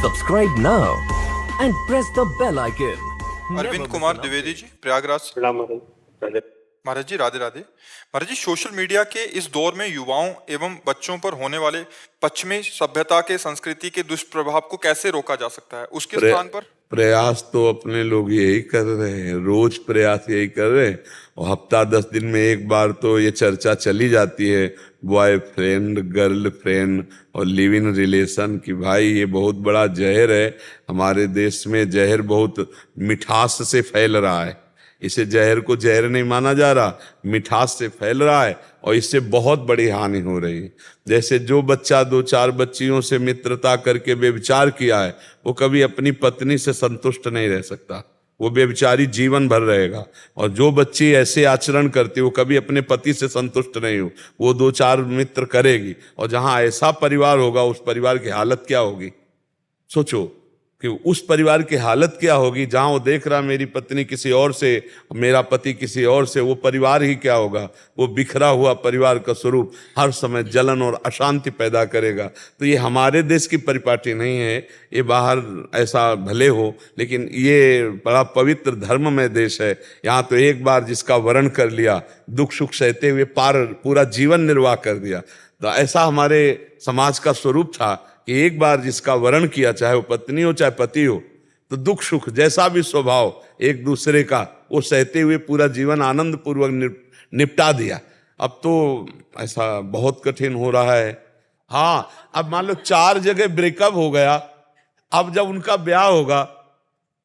Subscribe now and press the bell icon. Arvind Kumar Dwivedi ji, Prayagraj से। प्रणाम महाराज। महाराज जी राधे राधे। महाराज जी, social media के इस दौर में युवाओं एवं बच्चों पर होने वाले पश्चिमी सभ्यता के संस्कृति के दुष्प्रभाव को कैसे रोका जा सकता है? उसके स्थान पर प्रयास तो अपने लोग यही कर रहे हैं, रोज प्रयास यही कर रहे हैं। और हफ्ता 10 दिन में एक बार तो ये चर्चा चली जाती है बॉयफ्रेंड गर्लफ्रेंड और लिव इन रिलेशन की। भाई ये बहुत बड़ा जहर है। हमारे देश में जहर बहुत मिठास से फैल रहा है। इसे जहर को जहर नहीं माना जा रहा, मिठास से फैल रहा है और इससे बहुत बड़ी हानि हो रही है। जैसे जो बच्चा 2-4 बच्चियों से मित्रता करके व्यभिचार किया है, वो कभी अपनी पत्नी से संतुष्ट नहीं रह सकता, वो व्यभिचारी जीवन भर रहेगा। और जो बच्ची ऐसे आचरण करती है, वो कभी अपने पति से संतुष्ट नहीं हो, वो 2-4 मित्र करेगी। और जहां ऐसा परिवार होगा, उस परिवार की हालत क्या होगी? सोचो कि उस परिवार की हालत क्या होगी जहां वो देख रहा मेरी पत्नी किसी और से, मेरा पति किसी और से। वो परिवार ही क्या होगा? वो बिखरा हुआ परिवार का स्वरूप हर समय जलन और अशांति पैदा करेगा। तो ये हमारे देश की परिपाटी नहीं है, ये बाहर ऐसा भले हो, लेकिन ये बड़ा पवित्र धर्ममय देश है। यहाँ तो एक बार जिसका वरण कर लिया, दुख सुख सहते हुए पूरा जीवन निर्वाह कर दिया। तो ऐसा हमारे समाज का स्वरूप था कि एक बार जिसका वरण किया, चाहे वो पत्नी हो चाहे पति हो, तो दुख सुख जैसा भी स्वभाव एक दूसरे का, वो सहते हुए पूरा जीवन आनंद पूर्वक निपटा दिया। अब तो ऐसा बहुत कठिन हो रहा है। हाँ, अब मान लो 4 जगह ब्रेकअप हो गया, अब जब उनका ब्याह होगा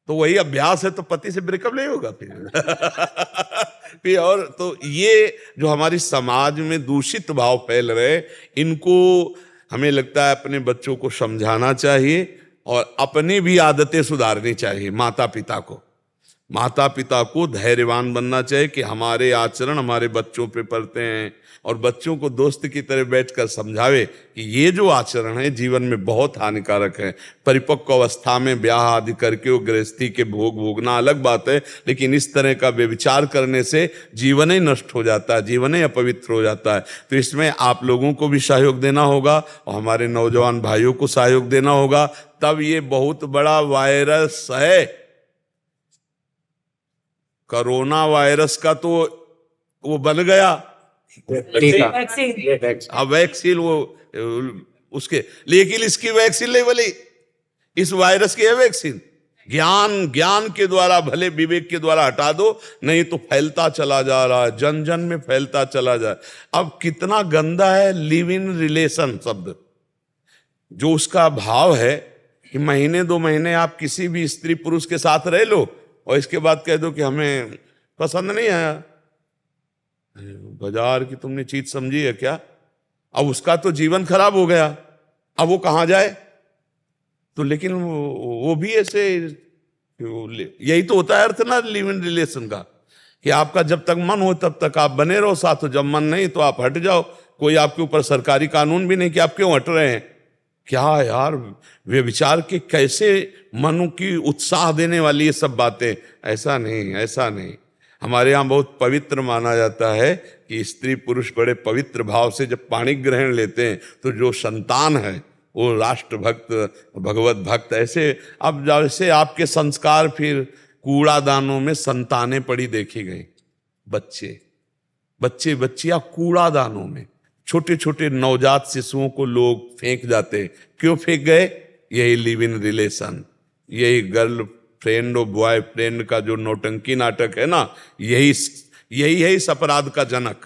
तो वही अभ्यास है, तो पति से ब्रेकअप नहीं होगा फिर और तो ये जो हमारी समाज में दूषित भाव फैल रहे, इनको हमें लगता है अपने बच्चों को समझाना चाहिए और अपनी भी आदतें सुधारनी चाहिए। माता पिता को धैर्यवान बनना चाहिए कि हमारे आचरण हमारे बच्चों पे पड़ते हैं, और बच्चों को दोस्त की तरह बैठकर समझावे कि ये जो आचरण है जीवन में बहुत हानिकारक है। परिपक्व अवस्था में ब्याह आदि करके वो गृहस्थी के भोग भोगना अलग बात है, लेकिन इस तरह का व्यभिचार करने से जीवन ही नष्ट हो जाता है, जीवन ही अपवित्र हो जाता है। तो इसमें आप लोगों को भी सहयोग देना होगा और हमारे नौजवान भाइयों को सहयोग देना होगा, तब ये बहुत बड़ा वायरस है। कोरोना वायरस का तो वो बन गया अब वैक्सीन, वो उसके, लेकिन इसकी वैक्सीन नहीं बनी, इस वायरस की है वैक्सीन। ज्ञान के द्वारा, भले विवेक के द्वारा हटा दो, नहीं तो फैलता चला जा रहा है, जन जन में फैलता चला जाए। अब कितना गंदा है लिव इन रिलेशन शब्द, जो उसका भाव है कि महीने 2 महीने आप किसी भी स्त्री पुरुष के साथ रह लो और इसके बाद कह दो कि हमें पसंद नहीं आया। बाजार की तुमने चीज समझी है क्या? अब उसका तो जीवन खराब हो गया, अब वो कहां जाए? तो लेकिन वो भी ऐसे, यही तो होता है अर्थ ना लिव इन रिलेशन का, कि आपका जब तक मन हो तब तक आप बने रहो साथ, हो जब मन नहीं तो आप हट जाओ। कोई आपके ऊपर सरकारी कानून भी नहीं कि आप क्यों हट रहे हैं। क्या यार, वे विचार के कैसे मनु की उत्साह देने वाली ये सब बातें। ऐसा नहीं। हमारे यहाँ बहुत पवित्र माना जाता है कि स्त्री पुरुष बड़े पवित्र भाव से जब पाणी ग्रहण लेते हैं तो जो संतान है वो राष्ट्र भक्त भगवत भक्त। ऐसे अब जैसे आपके संस्कार फिर कूड़ादानों में संतानें पड़ी देखी गई, बच्चे बच्चियां कूड़ादानों में, छोटे छोटे नवजात शिशुओं को लोग फेंक जाते। क्यों फेंक गए? यही लिव इन रिलेशन, यही गर्ल फ्रेंड और बॉय फ्रेंड का जो नौटंकी नाटक है ना, यही है इस अपराध का जनक,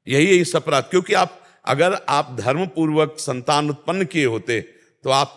यही है इस अपराध। क्योंकि अगर आप धर्म पूर्वक संतान उत्पन्न किए होते तो आप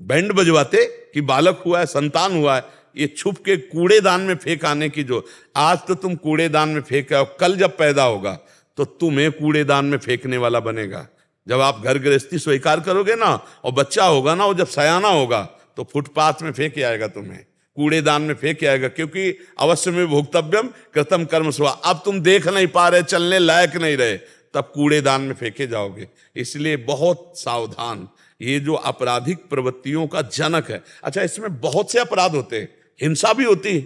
बैंड बजवाते कि बालक हुआ है, संतान हुआ है। ये छुप के कूड़ेदान में फेंक आने की, जो आज तो तुम कूड़ेदान में फेंक आओ, कल जब पैदा होगा तो तुम्हें कूड़ेदान में फेंकने वाला बनेगा। जब आप घर गृहस्थी स्वीकार करोगे ना और बच्चा होगा ना, वो जब सयाना होगा तो फुटपाथ में फेंक आएगा, तुम्हें कूड़ेदान में फेंक आएगा। क्योंकि अवश्य में भोक्तव्यम कृतम कर्म स्वा, अब तुम देख नहीं पा रहे, चलने लायक नहीं रहे, तब कूड़ेदान में फेंके जाओगे। इसलिए बहुत सावधान, ये जो आपराधिक प्रवृत्तियों का जनक है। अच्छा, इसमें बहुत से अपराध होते हैं, हिंसा भी होती है।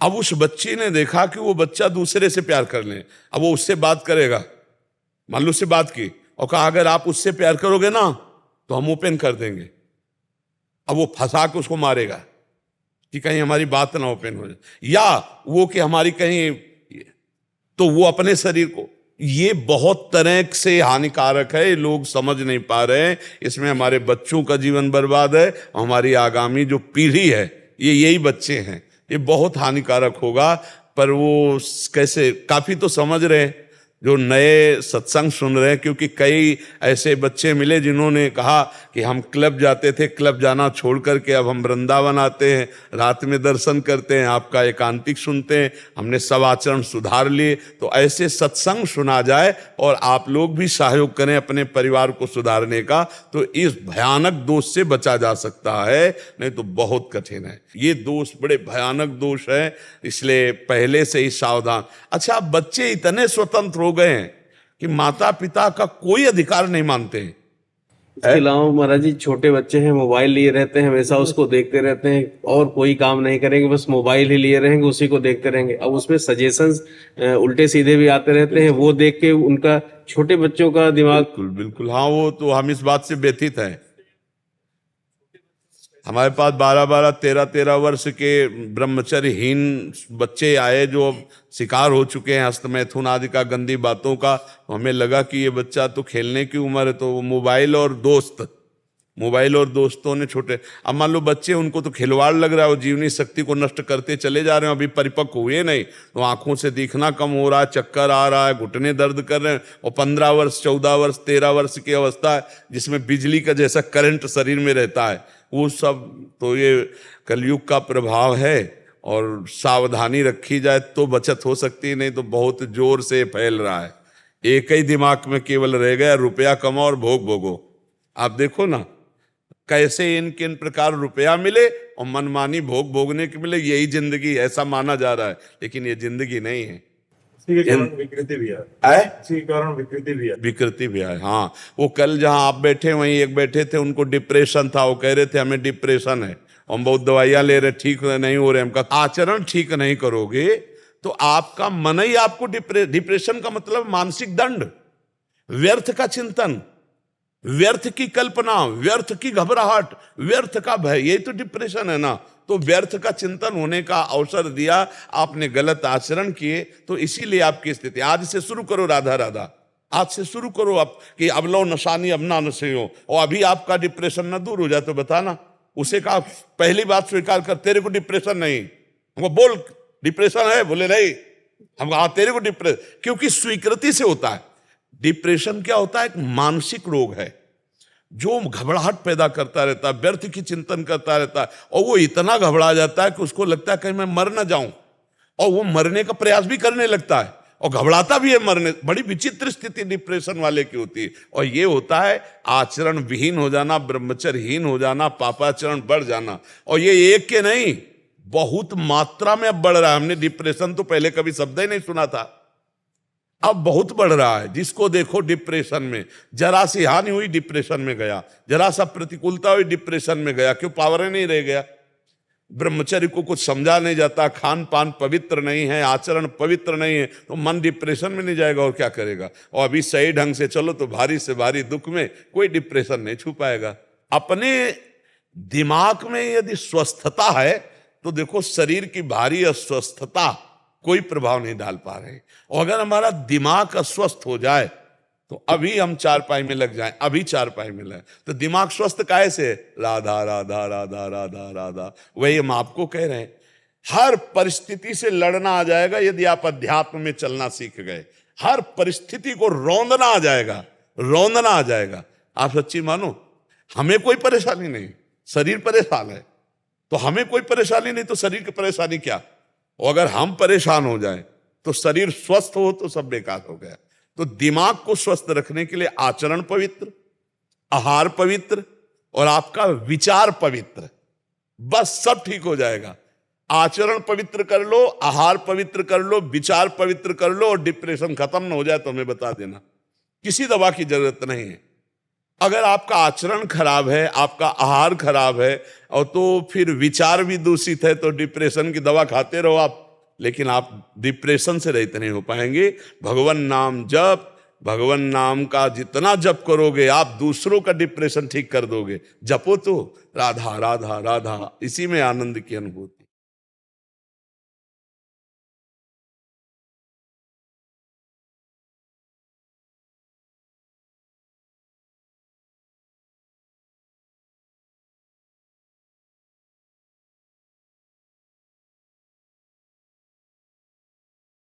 अब उस बच्ची ने देखा कि वो बच्चा दूसरे से प्यार कर ले, अब वो उससे बात करेगा, मान लो उससे बात की और कहा अगर आप उससे प्यार करोगे ना तो हम ओपन कर देंगे। अब वो फंसा के उसको मारेगा कि कहीं हमारी बात ना ओपन हो जाए, या वो कि हमारी कहीं, तो वो अपने शरीर को, ये बहुत तरह से हानिकारक है, लोग समझ नहीं पा रहे हैं। इसमें हमारे बच्चों का जीवन बर्बाद है, हमारी आगामी जो पीढ़ी है, ये यही बच्चे हैं, ये बहुत हानिकारक होगा। पर वो कैसे, काफी तो समझ रहे हैं जो नए सत्संग सुन रहे हैं, क्योंकि कई ऐसे बच्चे मिले जिन्होंने कहा कि हम क्लब जाते थे, क्लब जाना छोड़ करके अब हम वृंदावन आते हैं, रात में दर्शन करते हैं, आपका एकांतिक सुनते हैं, हमने सब आचरण सुधार लिए। तो ऐसे सत्संग सुना जाए और आप लोग भी सहयोग करें अपने परिवार को सुधारने का, तो इस भयानक दोष से बचा जा सकता है, नहीं तो बहुत कठिन है। ये दोष बड़े भयानक दोष है, इसलिए पहले से ही सावधान। अच्छा, बच्चे इतने स्वतंत्र हो गए हैं कि माता पिता का कोई अधिकार नहीं मानते हैं। इसके अलावा महाराज जी, छोटे बच्चे हैं, मोबाइल लिए रहते हैं, हमेशा उसको देखते रहते हैं और कोई काम नहीं करेंगे, बस मोबाइल ही लिए रहेंगे, उसी को देखते रहेंगे। अब उसमें सजेशंस उल्टे सीधे भी आते रहते हैं, वो देख के उनका, छोटे बच्चों का दिमाग। बिल्कुल बिल्कुल, हाँ, वो तो हम इस बात से व्यथित हैं। हमारे पास 12-12, 13-13 वर्ष के ब्रह्मचर्यहीन बच्चे आए जो अब शिकार हो चुके हैं हस्तमैथुन आदि का, गंदी बातों का। हमें लगा कि ये बच्चा तो खेलने की उम्र है, तो मोबाइल और दोस्तों ने छोटे, अब मान लो बच्चे, उनको तो खिलवाड़ लग रहा है, वो जीवनी शक्ति को नष्ट करते चले जा रहे हैं, अभी परिपक्व हुए नहीं, तो आंखों से दिखना कम हो रहा है, चक्कर आ रहा है, घुटने दर्द कर रहे हैं, और 15 वर्ष 14 वर्ष 13 वर्ष की अवस्था है जिसमें बिजली का जैसा करंट शरीर में रहता है, वो सब। तो ये कलयुग का प्रभाव है, और सावधानी रखी जाए तो बचत हो सकती है, नहीं तो बहुत जोर से फैल रहा है। एक ही दिमाग में केवल रह गया, रुपया कमाओ और भोग भोगो। आप देखो ना कैसे इन प्रकार रुपया मिले और मनमानी भोग भोगने के मिले, यही जिंदगी ऐसा माना जा रहा है, लेकिन ये जिंदगी नहीं है। विकृति भी है। विकृति भी है, हाँ। वो कल जहां आप बैठे वहीं एक बैठे थे, उनको डिप्रेशन था, वो कह रहे थे हमें डिप्रेशन है, हम बहुत दवाइयां ले रहे, ठीक नहीं हो रहे। हम कहा आचरण ठीक नहीं करोगे तो आपका मन ही आपको डिप्रेशन का मतलब मानसिक दंड, व्यर्थ का चिंतन, व्यर्थ की कल्पना, व्यर्थ की घबराहट, व्यर्थ का भय, यही तो डिप्रेशन है ना। तो व्यर्थ का चिंतन होने का अवसर दिया, आपने गलत आचरण किए, तो इसीलिए आपकी स्थिति। आज से शुरू करो राधा राधा, आज से शुरू करो आप कि अब लो नशानी अब ना नशे हो, और अभी आपका डिप्रेशन न दूर हो जाए तो बताना। उसे कहा पहली बात स्वीकार कर, तेरे को डिप्रेशन नहीं। हमको बोल डिप्रेशन है, बोले नहीं। हम कहा तेरे को डिप्रेशन, क्योंकि स्वीकृति से होता है। डिप्रेशन क्या होता है? एक मानसिक रोग है जो घबराहट पैदा करता रहता है, व्यर्थ की चिंतन करता रहता है, और वो इतना घबरा जाता है कि उसको लगता है कहीं मैं मर ना जाऊं, और वो मरने का प्रयास भी करने लगता है और घबराता भी है मरने। बड़ी विचित्र स्थिति डिप्रेशन वाले की होती है। और ये होता है आचरण विहीन हो जाना, ब्रह्मचर्यहीन हो जाना, पापाचरण बढ़ जाना। और ये एक के नहीं, बहुत मात्रा में अब बढ़ रहा है। हमने डिप्रेशन तो पहले कभी शब्द ही नहीं सुना था, अब बहुत बढ़ रहा है। जिसको देखो डिप्रेशन में, जरा सी हानि हुई डिप्रेशन में गया, जरा सा प्रतिकूलता हुई डिप्रेशन में गया। क्यों? पावर नहीं रह गया। ब्रह्मचर्य को कुछ समझा नहीं जाता, खान पान पवित्र नहीं है, आचरण पवित्र नहीं है, तो मन डिप्रेशन में नहीं जाएगा और क्या करेगा। और अभी सही ढंग से चलो तो भारी से भारी दुख में कोई डिप्रेशन नहीं छू पाएगा। अपने दिमाग में यदि स्वस्थता है तो देखो शरीर की भारी अस्वस्थता कोई प्रभाव नहीं डाल पा रहे। और अगर हमारा दिमाग अस्वस्थ हो जाए तो अभी हम चारपाई में लग जाएं, अभी चारपाई में लगे तो दिमाग स्वस्थ काहे से? राधा राधा राधा राधा राधा। वही हम आपको कह रहे हैं, हर परिस्थिति से लड़ना आ जाएगा यदि आप अध्यात्म में चलना सीख गए। हर परिस्थिति को रौंदना आ जाएगा, रौंदना आ जाएगा। आप सच्ची मानो, हमें कोई परेशानी नहीं, शरीर परेशान है तो हमें कोई परेशानी नहीं, तो शरीर की परेशानी क्या? और अगर हम परेशान हो जाएं तो शरीर स्वस्थ हो तो सब बेकार हो गया। तो दिमाग को स्वस्थ रखने के लिए आचरण पवित्र, आहार पवित्र और आपका विचार पवित्र, बस सब ठीक हो जाएगा। आचरण पवित्र कर लो, आहार पवित्र कर लो, विचार पवित्र कर लो, और डिप्रेशन खत्म ना हो जाए तो हमें बता देना। किसी दवा की जरूरत नहीं है। अगर आपका आचरण खराब है, आपका आहार खराब है और तो फिर विचार भी दूषित है, तो डिप्रेशन की दवा खाते रहो आप, लेकिन आप डिप्रेशन से रहित नहीं हो पाएंगे। भगवान नाम जप, भगवान नाम का जितना जप करोगे आप दूसरों का डिप्रेशन ठीक कर दोगे। जपो तो राधा राधा राधा, इसी में आनंद की अनुभूति।